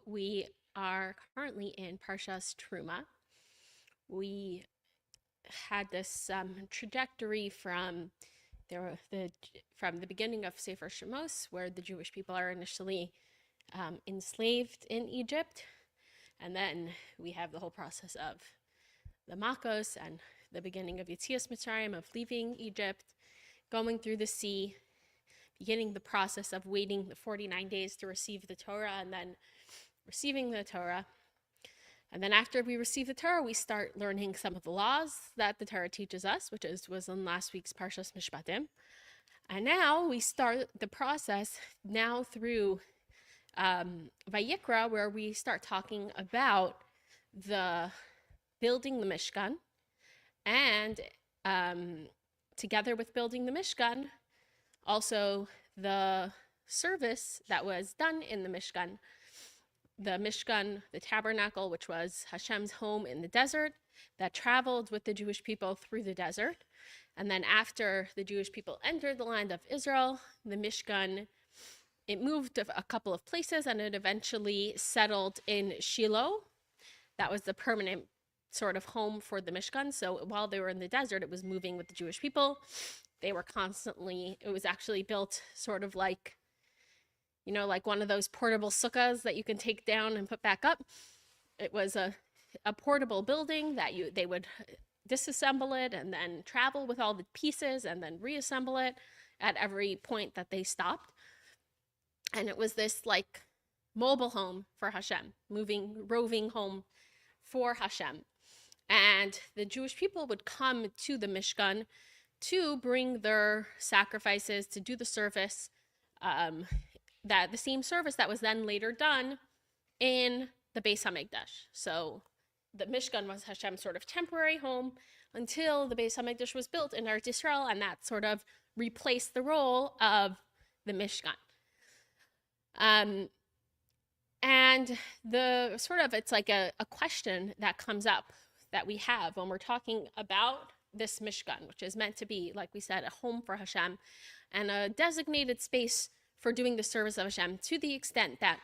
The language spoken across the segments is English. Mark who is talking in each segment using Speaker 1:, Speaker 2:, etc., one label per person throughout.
Speaker 1: we are currently in Parshas Teruma. We had this trajectory from the beginning of Sefer Shemos, where the Jewish people are initially enslaved in Egypt, and then we have the whole process of the Makos and the beginning of Yetzias Mitzrayim, of leaving Egypt, going through the sea, beginning the process of waiting the 49 days to receive the Torah, and then receiving the Torah. And then after we receive the Torah, we start learning some of the laws that the Torah teaches us, which was in last week's Parshas Mishpatim. And now we start the process now through Vayikra, where we start talking about the building the Mishkan, and together with building the Mishkan, also the service that was done in the Mishkan. The Mishkan, the tabernacle, which was Hashem's home in the desert, that traveled with the Jewish people through the desert. And then after the Jewish people entered the land of Israel, the Mishkan, it moved a couple of places, and it eventually settled in Shiloh. That was the permanent sort of home for the Mishkan. So while they were in the desert, it was moving with the Jewish people. They were constantly, it was actually built sort of like, like one of those portable sukkahs that you can take down and put back up. It was a portable building that they would disassemble it and then travel with all the pieces and then reassemble it at every point that they stopped. And it was this like mobile home for Hashem, roving home for Hashem. And the Jewish people would come to the Mishkan to bring their sacrifices, to do the service, that the same service that was then later done in the Beis HaMikdash. So the Mishkan was Hashem's sort of temporary home until the Beis HaMikdash was built in Eretz Yisrael, and that sort of replaced the role of the Mishkan. And the sort of, it's like a question that comes up that we have when we're talking about this Mishkan, which is meant to be, like we said, a home for Hashem and a designated space for doing the service of Hashem, to the extent that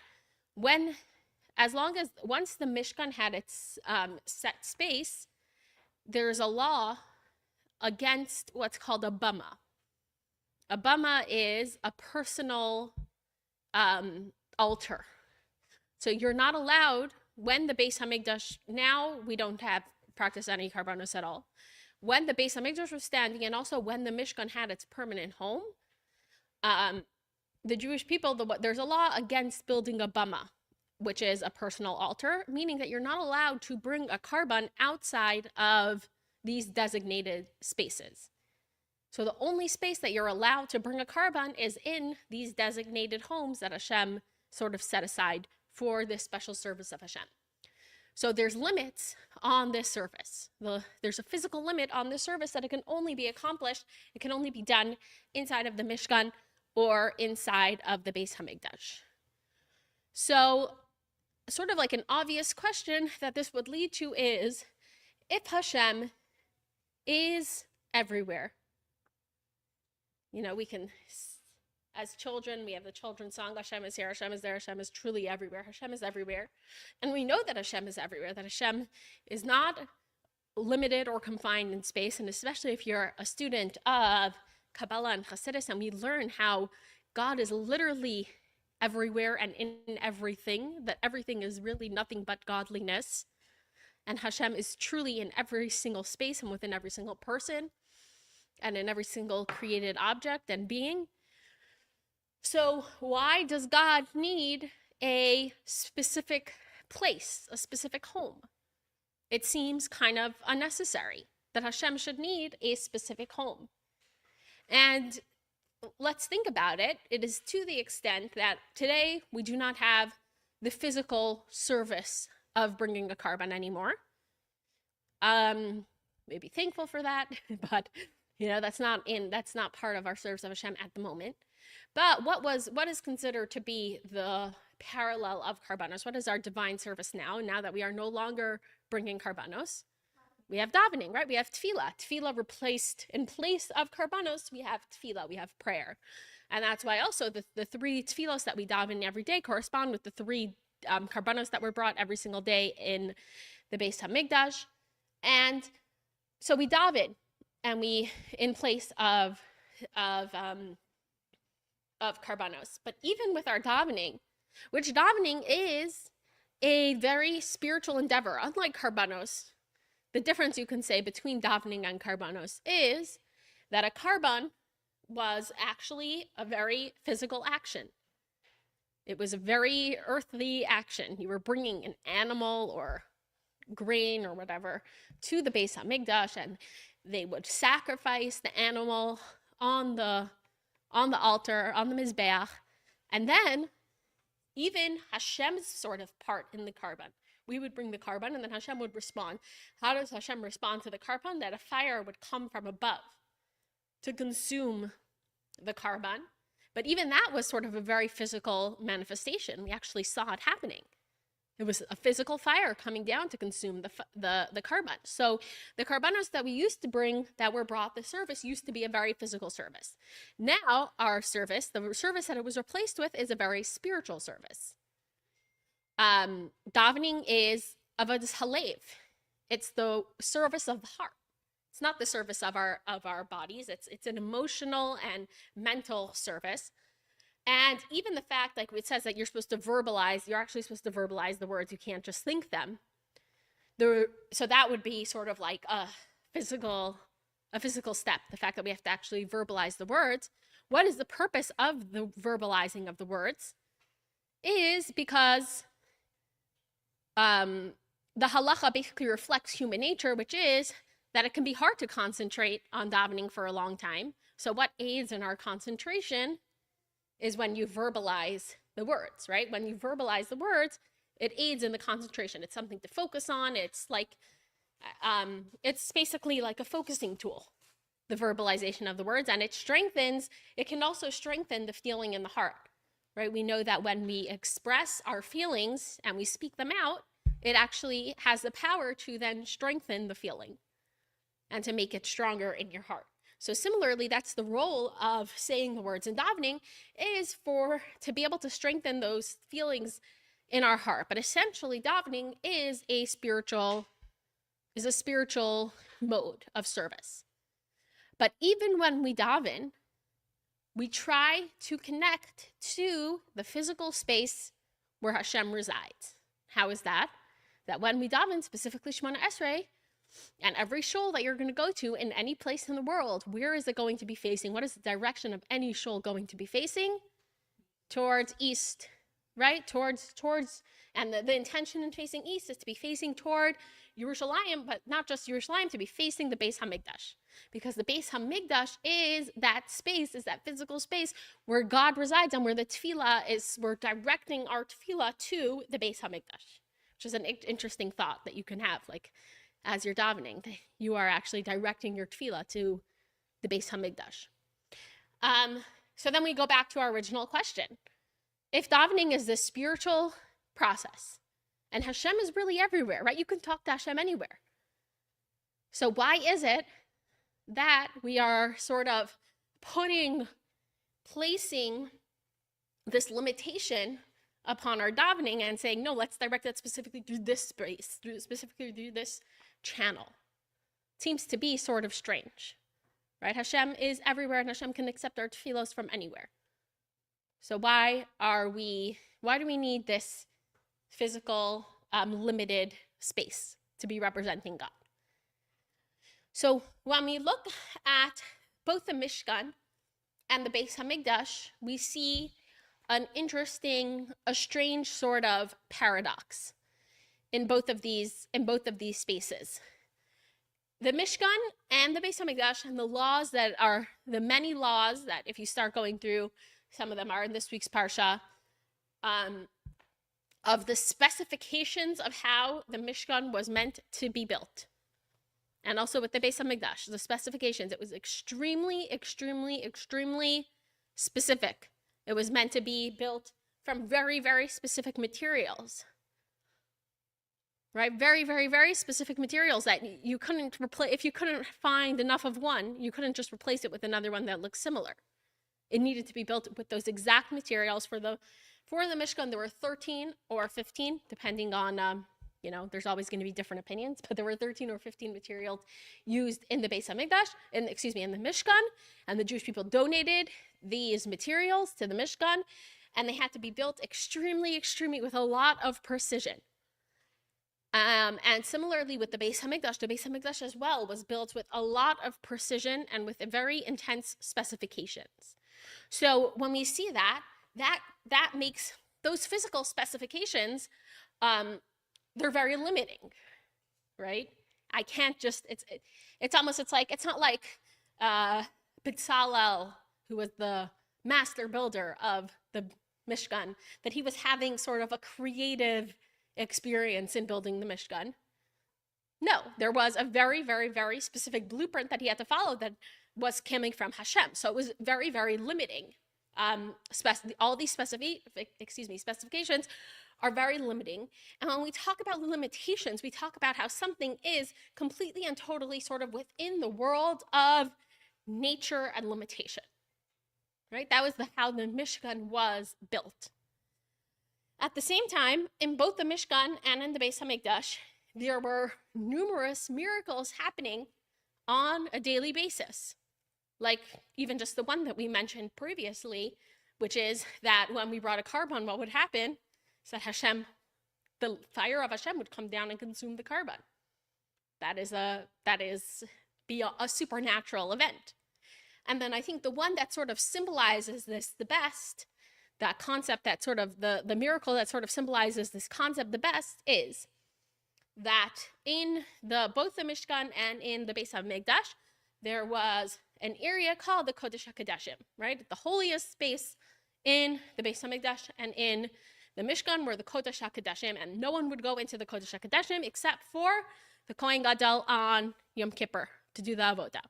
Speaker 1: once the Mishkan had its set space, there's a law against what's called a bama. A bama is a personal altar. So you're not allowed, when the Beis HaMikdash, now we don't have practice any karbanos at all. When the Beis HaMikdash was standing, and also when the Mishkan had its permanent home, the Jewish people, there's a law against building a bama, which is a personal altar, meaning that you're not allowed to bring a karban outside of these designated spaces. So the only space that you're allowed to bring a karban is in these designated homes that Hashem sort of set aside for this special service of Hashem. So there's limits on this service. There's a physical limit on this service that it can only be accomplished, it can only be done inside of the Mishkan or inside of the Beis HaMikdash. So sort of like an obvious question that this would lead to is, if Hashem is everywhere, we can, as children, we have the children's song, Hashem is here, Hashem is there, Hashem is truly everywhere, Hashem is everywhere. And we know that Hashem is everywhere, that Hashem is not limited or confined in space, and especially if you're a student of Kabbalah and Hasidus, and we learn how God is literally everywhere and in everything, that everything is really nothing but godliness, and Hashem is truly in every single space and within every single person and in every single created object and being. So why does God need a specific place, a specific home? It seems kind of unnecessary that Hashem should need a specific home. And let's think about it. It is to the extent that today we do not have the physical service of bringing a karban anymore. Maybe thankful for that, but that's not part of our service of Hashem at the moment. But what is considered to be the parallel of karbanos? What is our divine service now that we are no longer bringing karbanos? We have davening, right? We have tefillah. Tefillah replaced, in place of karbanos, we have tefillah, we have prayer. And that's why also the three tefillos that we daven every day correspond with the three karbanos that were brought every single day in the Beis Hamikdash. And so we daven, and we, in place of karbanos. But even with our davening, which davening is a very spiritual endeavor, unlike karbanos, the difference you can say between davening and karbanos is that a karban was actually a very physical action. It was a very earthly action. You were bringing an animal or grain or whatever to the Beis Hamikdash, and they would sacrifice the animal on the altar, on the mizbeach, and then even Hashem's sort of part in the karban. We would bring the karban, and then Hashem would respond. How does Hashem respond to the karban? That a fire would come from above to consume the karban. But even that was sort of a very physical manifestation. We actually saw it happening. It was a physical fire coming down to consume the karban. So the karbanos that we used to bring, that were brought, the service used to be a very physical service. Now our service, the service that it was replaced with, is a very spiritual service. Davening is avodas halev. It's the service of the heart. It's not the service of our bodies. It's an emotional and mental service. And even the fact, like it says that you're supposed to verbalize, you're actually supposed to verbalize the words. You can't just think them. So that would be sort of like a physical step, the fact that we have to actually verbalize the words. What is the purpose of the verbalizing of the words? Is because the halacha basically reflects human nature, which is that it can be hard to concentrate on davening for a long time. So what aids in our concentration is when you verbalize the words, right? When you verbalize the words, it aids in the concentration. It's something to focus on. It's like, it's basically like a focusing tool, the verbalization of the words, and it can also strengthen the feeling in the heart, right? We know that when we express our feelings and we speak them out, it actually has the power to then strengthen the feeling and to make it stronger in your heart. So similarly, that's the role of saying the words in davening, is to be able to strengthen those feelings in our heart. But essentially, davening is a spiritual mode of service. But even when we daven, we try to connect to the physical space where Hashem resides. How is that? That when we daven, specifically Shemona Esrei, and every shul that you're going to go to in any place in the world, where is it going to be facing? What is the direction of any shul going to be facing? Towards east, right? Towards, and the intention in facing east is to be facing toward Yerushalayim, but not just Yerushalayim, to be facing the Beis Hamikdash. Because the Beis Hamikdash is that space, is that physical space where God resides, and where the tefillah is, we're directing our tefillah to the Beis Hamikdash, which is an interesting thought that you can have, like, as you're davening, you are actually directing your tefillah to the Beis Hamikdash. So then we go back to our original question. If davening is this spiritual process, and Hashem is really everywhere, right? You can talk to Hashem anywhere. So why is it that we are sort of placing this limitation upon our davening and saying, no, let's direct it specifically through this space, specifically through this channel? It seems to be sort of strange, right? Hashem is everywhere, and Hashem can accept our tefillos from anywhere. So why do we need this physical, limited space to be representing God? So when we look at both the Mishkan and the Beis Hamikdash, we see a strange sort of paradox in both of these spaces. The Mishkan and the Beis Hamikdash, and the many laws that, if you start going through, some of them are in this week's parsha, of the specifications of how the Mishkan was meant to be built. And also with the Beis Hamikdash, the specifications, it was extremely, extremely, extremely specific. It was meant to be built from very, very specific materials, right? Very, very, very specific materials that you couldn't replace. If you couldn't find enough of one, you couldn't just replace it with another one that looks similar. It needed to be built with those exact materials for the For the Mishkan, there were 13 or 15, depending on, there's always going to be different opinions, but there were 13 or 15 materials used in the Beis Hamikdash, in the Mishkan, and the Jewish people donated these materials to the Mishkan, and they had to be built extremely, with a lot of precision. And similarly with the Beis Hamikdash as well was built with a lot of precision and with very intense specifications. So when we see that makes those physical specifications, they're very limiting, right? I can't just, it's not like Bezalel, who was the master builder of the Mishkan, that he was having sort of a creative experience in building the Mishkan. No, there was a very, very, very specific blueprint that he had to follow that was coming from Hashem. So it was very, very limiting. All these specifications are very limiting. And when we talk about limitations, we talk about how something is completely and totally sort of within the world of nature and limitation. Right? That was how the Mishkan was built. At the same time, in both the Mishkan and in the Beis Hamikdash, there were numerous miracles happening on a daily basis. Like even just the one that we mentioned previously, which is that when we brought a carbon, what would happen is that the fire of Hashem would come down and consume the carbon. That is a supernatural event. And then I think the one that sort of symbolizes this the best, that concept that sort of the miracle that sort of symbolizes this concept the best is that in both the Mishkan and in the Beis Hamikdash, there was an area called the Kodesh HaKodashim, right? The holiest space in the Beis Hamikdash and in the Mishkan were the Kodesh HaKodashim, and no one would go into the Kodesh HaKodashim except for the Kohen Gadol on Yom Kippur to do the avodah.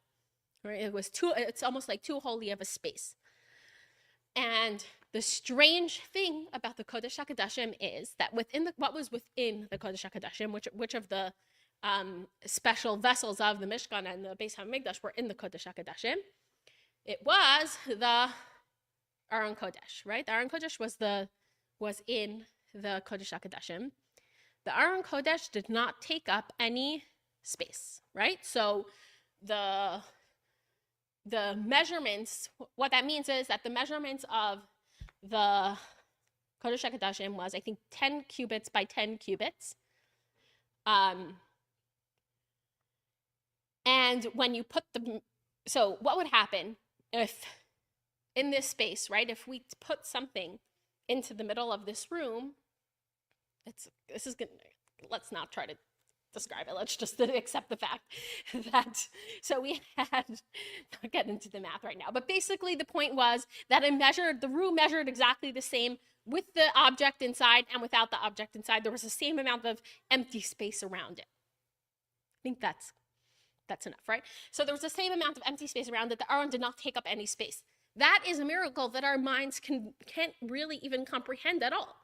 Speaker 1: Right? It's almost like too holy of a space. And the strange thing about the Kodesh HaKodashim is that what was within the Kodesh HaKodashim, which of the special vessels of the Mishkan and the Beis HaMikdash were in the Kodesh HaKodashim, it was the Aron Kodesh, right? The Aron Kodesh was in the Kodesh HaKodashim. The Aron Kodesh did not take up any space, right? So the measurements, what that means is that the measurements of the Kodesh HaKodashim was, I think, 10 cubits by 10 cubits. And when you put so what would happen if in this space, right, if we put something into the middle of this room, let's not try to describe it. Let's just accept the fact that, so we had, not get into the math right now, but basically the point was that the room measured exactly the same with the object inside and without the object inside. There was the same amount of empty space around it. I think that's enough, right? So there was the same amount of empty space around it. The Aron did not take up any space. That is a miracle that our minds can't really even comprehend at all,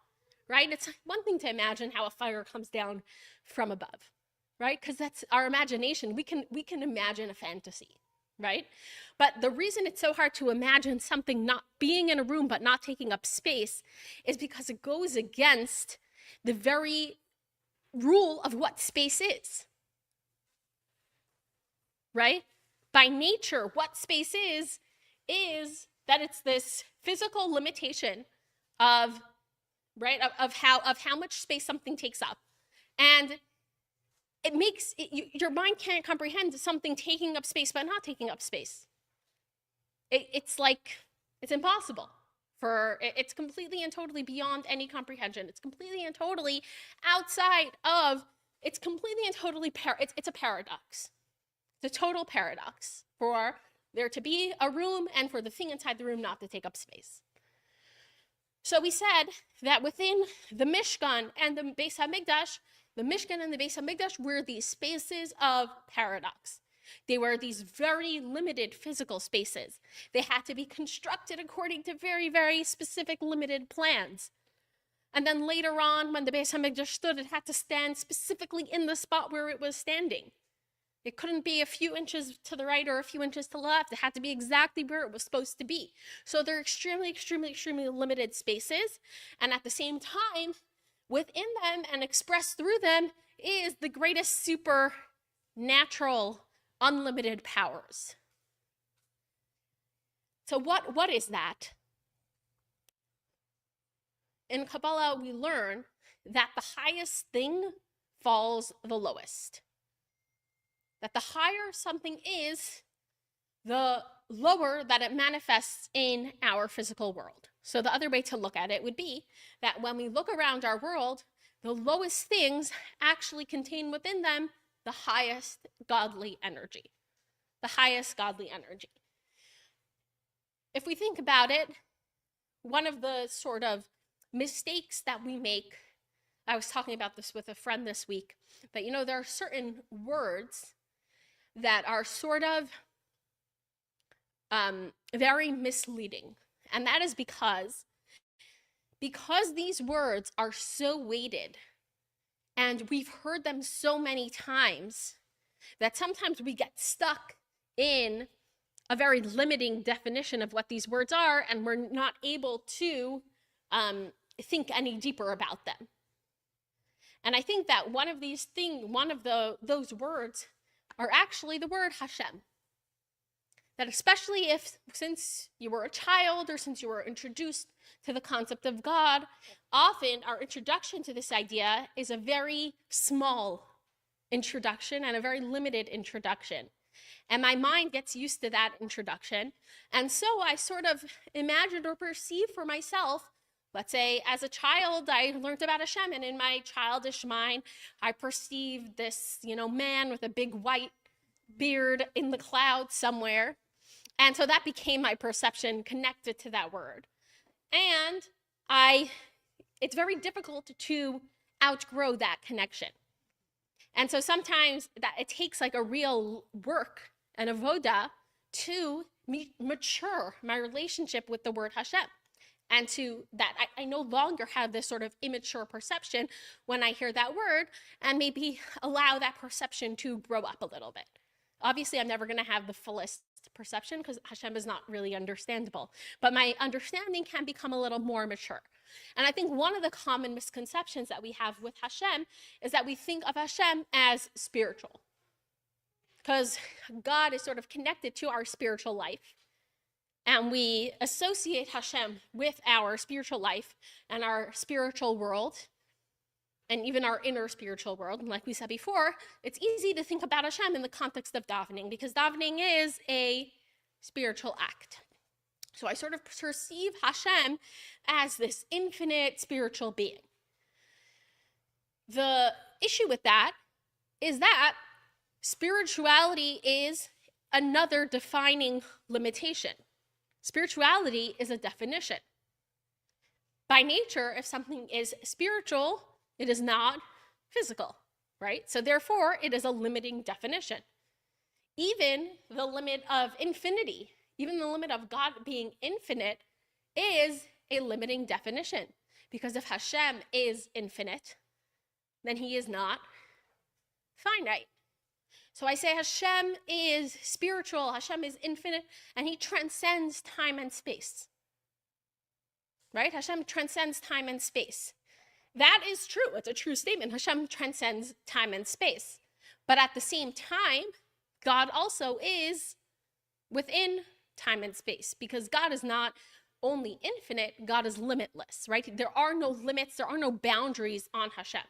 Speaker 1: right? It's one thing to imagine how a fire comes down from above, right? Because that's our imagination. We can imagine a fantasy, right? But the reason it's so hard to imagine something not being in a room but not taking up space is because it goes against the very rule of what space is, right? By nature, what space is that it's this physical limitation of, right, of how much space something takes up. And it makes your mind can't comprehend something taking up space but not taking up space. It's impossible. It's completely and totally beyond any comprehension. It's completely and totally outside of, it's completely and totally, it's a paradox. It's a total paradox for there to be a room and for the thing inside the room not to take up space. So we said that within the Mishkan and the Beis HaMikdash, the Mishkan and the Beis HaMikdash were these spaces of paradox. They were these very limited physical spaces. They had to be constructed according to very, very specific limited plans. And then later on, when the Beis HaMikdash stood, it had to stand specifically in the spot where it was standing. It couldn't be a few inches to the right or a few inches to the left. It had to be exactly where it was supposed to be. So they're extremely, extremely, extremely limited spaces. And at the same time, within them and expressed through them is the greatest supernatural, unlimited powers. So what is that? In Kabbalah, we learn that the highest thing falls the lowest. That the higher something is, the lower that it manifests in our physical world. So the other way to look at it would be that when we look around our world, the lowest things actually contain within them the highest godly energy. The highest godly energy. If we think about it, one of the sort of mistakes that we make, I was talking about this with a friend this week, that there are certain words that are sort of very misleading. And that is because these words are so weighted and we've heard them so many times that sometimes we get stuck in a very limiting definition of what these words are, and we're not able to think any deeper about them. And I think that one of those words are actually the word Hashem. That especially since you were a child or since you were introduced to the concept of God, often our introduction to this idea is a very small introduction and a very limited introduction. And my mind gets used to that introduction. And so I sort of imagined or perceived for myself, let's say as a child, I learned about Hashem, and in my childish mind, I perceived this, man with a big white beard in the clouds somewhere. And so that became my perception connected to that word. And it's very difficult to outgrow that connection. And so sometimes that it takes like a real work and avoda to mature my relationship with the word Hashem. And to that, I no longer have this sort of immature perception when I hear that word, and maybe allow that perception to grow up a little bit. Obviously, I'm never going to have the fullest perception because Hashem is not really understandable, but my understanding can become a little more mature. And I think one of the common misconceptions that we have with Hashem is that we think of Hashem as spiritual, because God is sort of connected to our spiritual life. And we associate Hashem with our spiritual life and our spiritual world, and even our inner spiritual world. And like we said before, it's easy to think about Hashem in the context of davening, because davening is a spiritual act. So I sort of perceive Hashem as this infinite spiritual being. The issue with that is that spirituality is another defining limitation. Spirituality is a definition. By nature, if something is spiritual, it is not physical, right? So therefore, it is a limiting definition. Even the limit of infinity, even the limit of God being infinite, is a limiting definition. Because if Hashem is infinite, then he is not finite. So I say Hashem is spiritual, Hashem is infinite, and he transcends time and space. Right? Hashem transcends time and space. That is true. It's a true statement. Hashem transcends time and space. But at the same time, God also is within time and space, because God is not only infinite, God is limitless, right? There are no limits, there are no boundaries on Hashem.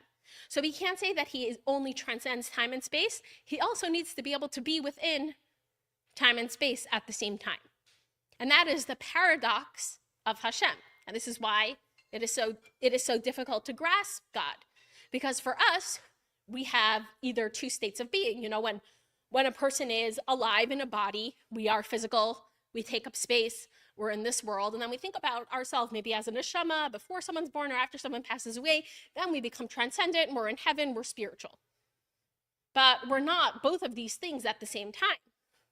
Speaker 1: So we can't say that he only transcends time and space. He also needs to be able to be within time and space at the same time. And that is the paradox of Hashem. And this is why it is so difficult to grasp God. Because for us, we have either two states of being. When a person is alive in a body, we are physical, we take up space, we're in this world, and then we think about ourselves maybe as a neshama before someone's born or after someone passes away. Then we become transcendent, and we're in heaven, we're spiritual. But we're not both of these things at the same time.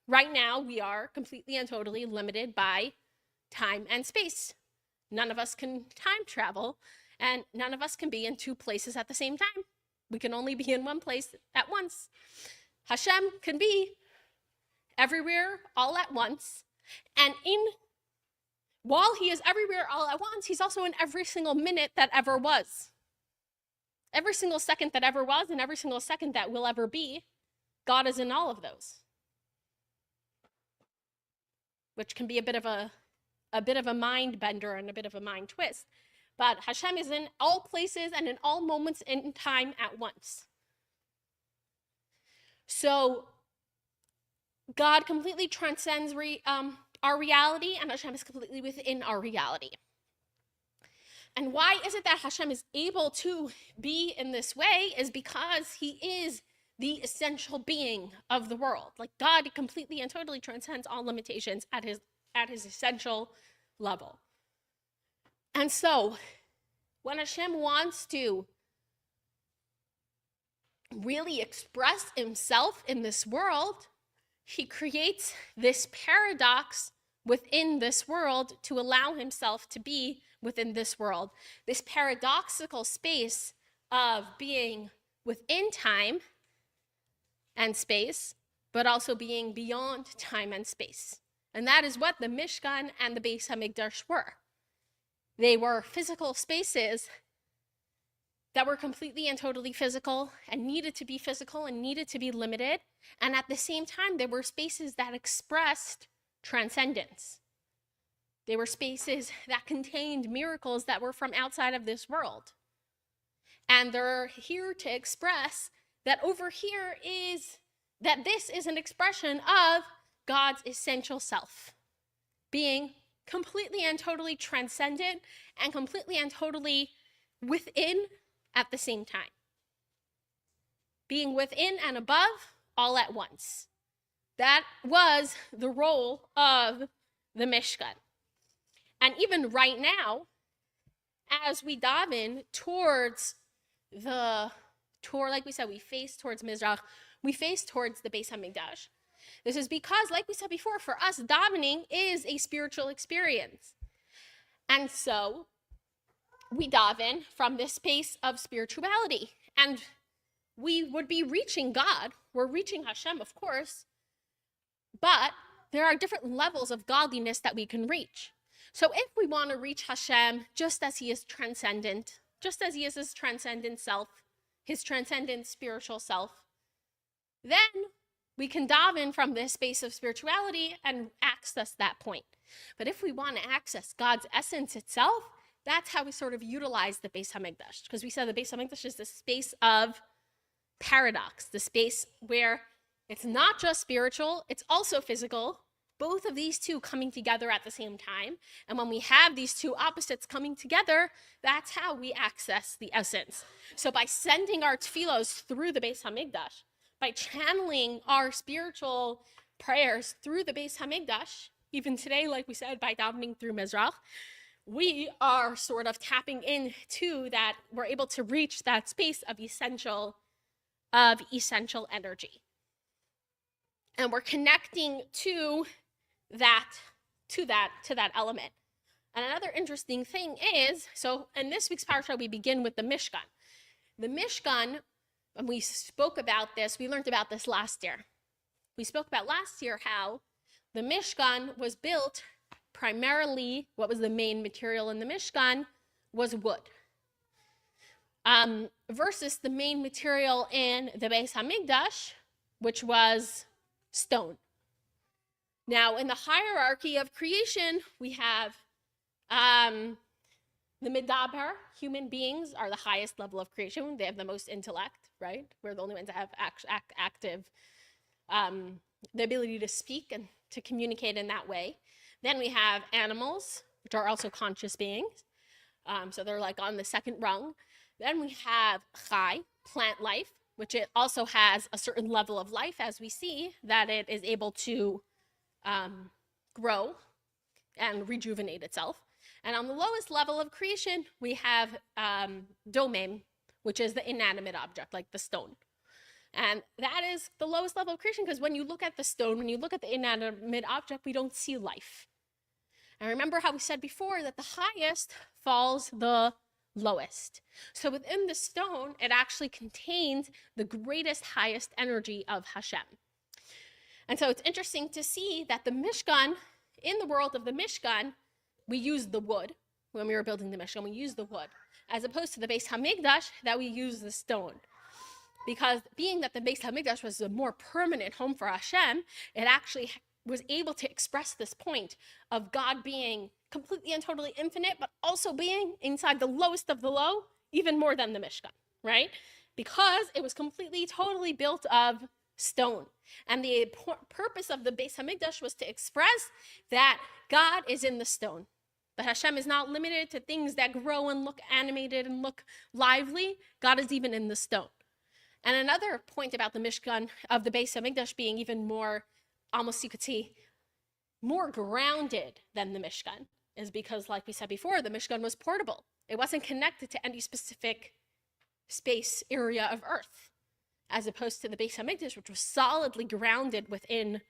Speaker 1: Right now, we are completely and totally limited by time and space. None of us can time travel, and none of us can be in two places at the same time. We can only be in one place at once. Hashem can be everywhere all at once. And while he is everywhere all at once, he's also in every single minute that ever was. Every single second that ever was and every single second that will ever be, God is in all of those. Which can be a bit of a mind bender and a bit of a mind twist. But Hashem is in all places and in all moments in time at once. So God completely transcends our reality, and Hashem is completely within our reality. And why is it that Hashem is able to be in this way is because he is the essential being of the world. Like God completely and totally transcends all limitations at his essential level. And so when Hashem wants to really express himself in this world, he creates this paradox within this world to allow himself to be within this world. This paradoxical space of being within time and space, but also being beyond time and space. And that is what the Mishkan and the Beis HaMikdash were. They were physical spaces that were completely and totally physical and needed to be physical and needed to be limited. And at the same time, they were spaces that expressed transcendence. They were spaces that contained miracles that were from outside of this world. And they're here to express that over here that this is an expression of God's essential self, being completely and totally transcendent and completely and totally within at the same time. Being within and above all at once. That was the role of the Mishkan. And even right now, as we daven towards like we said, we face towards Mizrach, we face towards the Beis HaMikdash. This is because, like we said before, for us, davening is a spiritual experience. And so we daven from this space of spirituality. And we would be reaching God. We're reaching Hashem, of course. But there are different levels of godliness that we can reach. So if we want to reach Hashem just as he is transcendent, just as he is his transcendent self, his transcendent spiritual self, then we can daven from this space of spirituality and access that point. But if we want to access God's essence itself, that's how we sort of utilize the Beis HaMikdash. Because we said the Beis HaMikdash is the space of paradox, the space where it's not just spiritual, it's also physical, both of these two coming together at the same time. And when we have these two opposites coming together, that's how we access the essence. So by sending our tefillos through the Beis HaMikdash, by channeling our spiritual prayers through the Beis HaMikdash, even today, like we said, by davening through Mizrach, we are sort of tapping into that, we're able to reach that space of essential energy. And we're connecting to that element. And another interesting thing is, so in this week's parasha, we begin with the Mishkan. The Mishkan, and we spoke about this, we learned about this last year. We spoke about last year how the Mishkan was built primarily, what was the main material in the Mishkan was wood. Versus the main material in the Beis HaMikdash, which was stone. Now, in the hierarchy of creation, we have the Midaber, human beings are the highest level of creation. They have the most intellect, right? We're the only ones that have active, the ability to speak and to communicate in that way. Then we have animals, which are also conscious beings. So they're like on the second rung. Then we have chai, plant life, which it also has a certain level of life, as we see, that it is able to grow and rejuvenate itself. And on the lowest level of creation, we have domem, which is the inanimate object, like the stone. And that is the lowest level of creation, because when you look at the stone, when you look at the inanimate object, we don't see life. And remember how we said before that the highest falls the lowest. So within the stone, it actually contains the greatest, highest energy of Hashem. And so it's interesting to see that the Mishkan, in the world of the Mishkan, we used the wood. When we were building the Mishkan, we used the wood, as opposed to the Beis Hamikdash, that we use the stone. Because being that the Beis Hamikdash was a more permanent home for Hashem, it actually was able to express this point of God being completely and totally infinite, but also being inside the lowest of the low, even more than the Mishkan, right? Because it was completely, totally built of stone. And the purpose of the Beis Hamikdash was to express that God is in the stone. That Hashem is not limited to things that grow and look animated and look lively. God is even in the stone. And another point about the Mishkan of the Beis Hamikdash being even more, almost you could see, more grounded than the Mishkan is because, like we said before, the Mishkan was portable. It wasn't connected to any specific space area of earth, as opposed to the Beis Hamikdash, which was solidly grounded within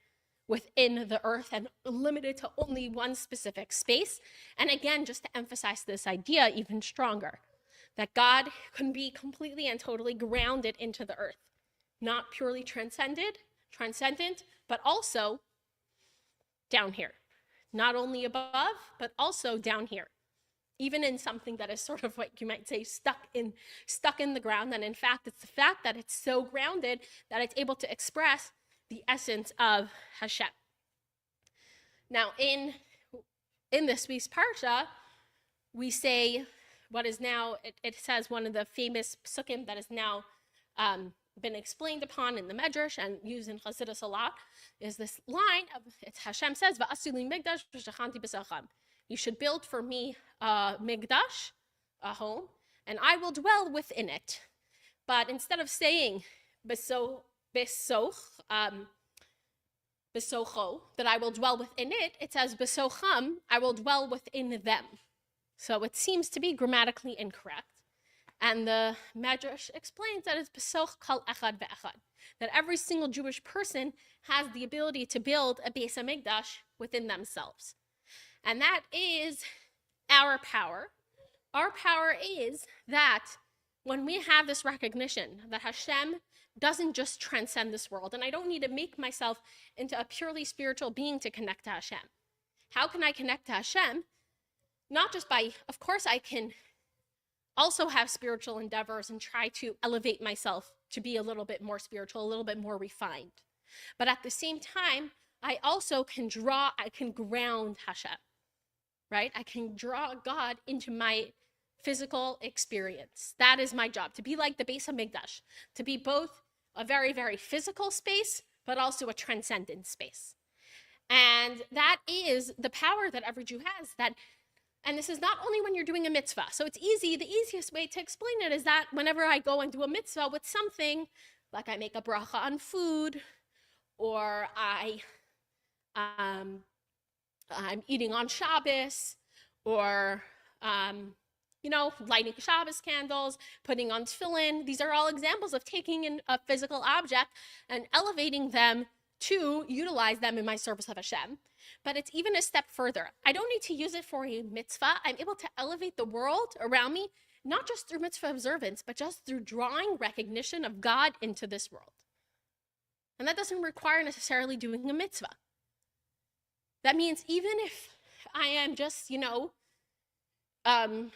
Speaker 1: the earth and limited to only one specific space. And again, just to emphasize this idea even stronger, that God can be completely and totally grounded into the earth, not purely transcendent, but also down here. Not only above, but also down here. Even in something that is sort of what you might say stuck in the ground. And in fact, it's the fact that it's so grounded that it's able to express the essence of Hashem. Now, in this week's parsha, we say what is now, it says one of the famous psukim that has now been explained upon in the Medrash and used in Chassidus a lot, is this line of, it's Hashem says, "Va'asu li migdash v'shachanti b'sachem." You should build for me a migdash, a home, and I will dwell within it. But instead of saying besocho, that I will dwell within it, it says besocham, I will dwell within them. So it seems to be grammatically incorrect. And the Medrash explains that it's besoch kol echad ve'echad, that every single Jewish person has the ability to build a Beis Hamikdash within themselves. And that is our power. Our power is that when we have this recognition that Hashem doesn't just transcend this world, and I don't need to make myself into a purely spiritual being to connect to Hashem. How can I connect to Hashem? Not just by, of course, I can also have spiritual endeavors and try to elevate myself to be a little bit more spiritual, a little bit more refined. But at the same time, I also can ground Hashem, right? I can draw God into my physical experience. That is my job, to be like the Beis Hamikdash, to be both a very, very physical space, but also a transcendent space. And that is the power that every Jew has. And this is not only when you're doing a mitzvah. So it's easy. The easiest way to explain it is that whenever I go and do a mitzvah with something, like I make a bracha on food, or I'm eating on Shabbos, or lighting Shabbos candles, putting on tefillin. These are all examples of taking in a physical object and elevating them to utilize them in my service of Hashem. But it's even a step further. I don't need to use it for a mitzvah. I'm able to elevate the world around me, not just through mitzvah observance, but just through drawing recognition of God into this world. And that doesn't require necessarily doing a mitzvah. That means even if I am just, I'm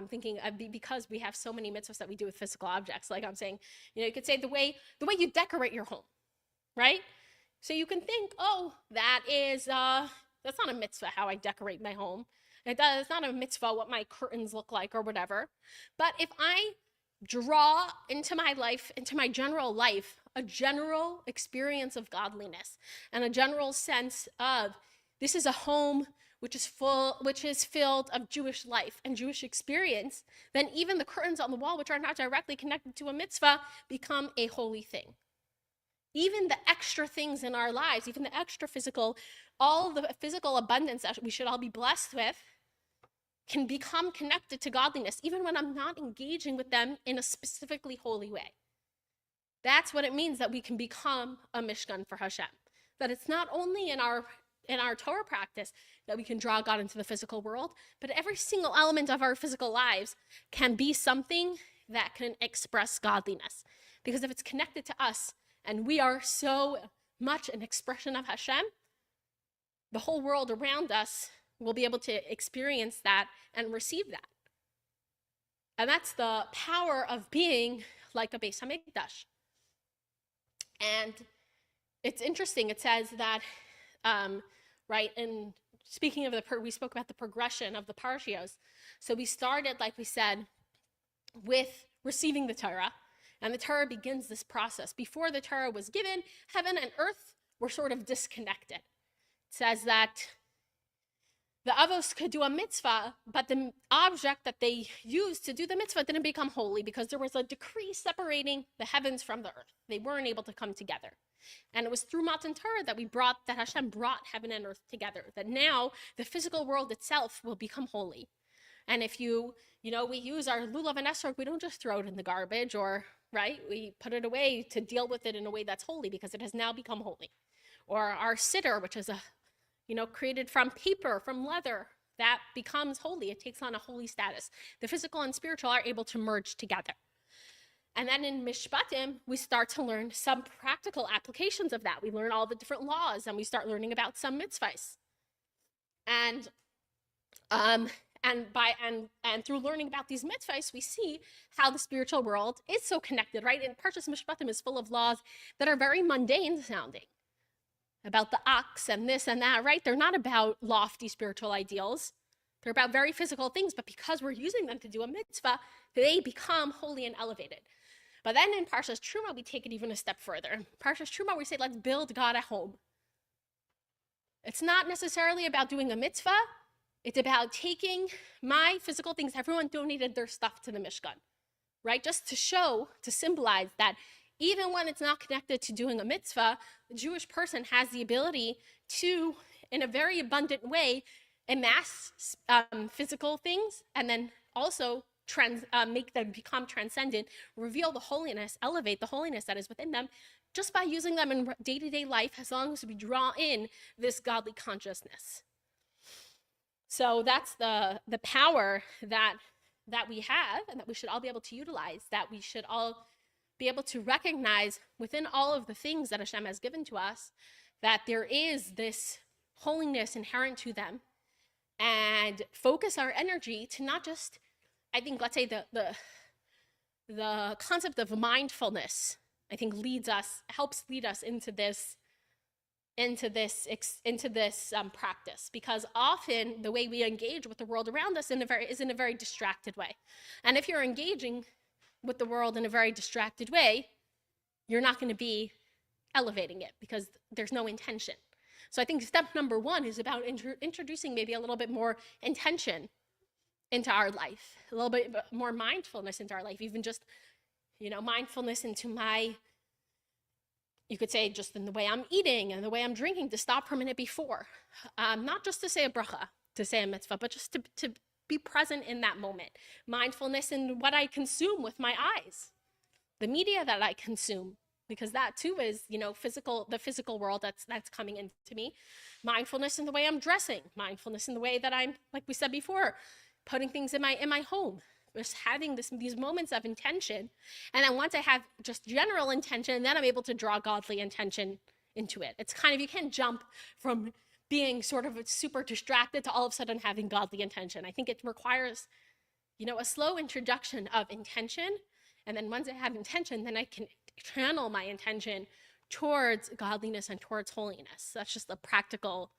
Speaker 1: thinking because we have so many mitzvahs that we do with physical objects, like I'm saying, you could say the way you decorate your home, right? So you can think, oh, that's not a mitzvah how I decorate my home. It's not a mitzvah what my curtains look like or whatever. But if I draw into my life, into my general life, a general experience of godliness and a general sense of this is a home which is filled of Jewish life and Jewish experience, then even the curtains on the wall, which are not directly connected to a mitzvah, become a holy thing. Even the extra things in our lives, even the extra physical, all the physical abundance that we should all be blessed with, can become connected to godliness, even when I'm not engaging with them in a specifically holy way. That's what it means that we can become a Mishkan for Hashem. That it's not only in our in our Torah practice that we can draw God into the physical world, but every single element of our physical lives can be something that can express godliness. Because if it's connected to us and we are so much an expression of Hashem, the whole world around us will be able to experience that and receive that. And that's the power of being like a Beis Hamikdash. And it's interesting, it says that, right, and speaking of we spoke about the progression of the parshios. So we started, like we said, with receiving the Torah, and the Torah begins this process. Before the Torah was given, heaven and earth were sort of disconnected. It says that the Avos could do a mitzvah, but the object that they used to do the mitzvah didn't become holy because there was a decree separating the heavens from the earth. They weren't able to come together. And it was through Matan Torah that Hashem brought heaven and earth together, that now the physical world itself will become holy. And if we use our lulav and esrog, we don't just throw it in the garbage or, right, we put it away to deal with it in a way that's holy because it has now become holy. Or our siddur, which is created from paper, from leather, that becomes holy. It takes on a holy status. The physical and spiritual are able to merge together. And then in Mishpatim, we start to learn some practical applications of that. We learn all the different laws, and we start learning about some mitzvahs. And through learning about these mitzvahs, we see how the spiritual world is so connected, right? And Parshas Mishpatim is full of laws that are very mundane sounding, about the ox and this and that, right? They're not about lofty spiritual ideals. They're about very physical things, but because we're using them to do a mitzvah, they become holy and elevated. But then in Parshas Teruma, we take it even a step further. In Parshas Teruma, we say, let's build God a home. It's not necessarily about doing a mitzvah. It's about taking my physical things. Everyone donated their stuff to the Mishkan, right? Just to symbolize that even when it's not connected to doing a mitzvah, the Jewish person has the ability to, in a very abundant way, amass physical things and then also make them become transcendent, reveal the holiness, elevate the holiness that is within them, just by using them in day-to-day life, as long as we draw in this godly consciousness. So that's the power that we have and that we should all be able to utilize, that we should all be able to recognize within all of the things that Hashem has given to us, that there is this holiness inherent to them, and focus our energy to not just, I think, let's say the concept of mindfulness, I think helps lead us into this practice, because often the way we engage with the world around us is in a very distracted way. And if you're engaging with the world in a very distracted way, you're not going to be elevating it because there's no intention. So I think step number one is about introducing maybe a little bit more intention into our life, a little bit more mindfulness into our life, even just, mindfulness into you could say just in the way I'm eating and the way I'm drinking, to stop for a minute before. Not just to say a bracha, to say a mitzvah, but just to be present in that moment. Mindfulness in what I consume with my eyes, the media that I consume, because that too is, the physical world that's coming into me. Mindfulness in the way I'm dressing, mindfulness in the way that I'm, like we said before, putting things in my home. Just having these moments of intention. And then once I have just general intention, then I'm able to draw godly intention into it. It's kind of, you can't jump from being sort of super distracted to all of a sudden having godly intention. I think it requires, a slow introduction of intention. And then once I have intention, then I can channel my intention towards godliness and towards holiness. That's just a practical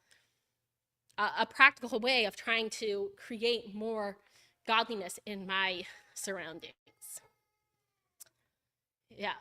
Speaker 1: way of trying to create more godliness in my surroundings. Yeah.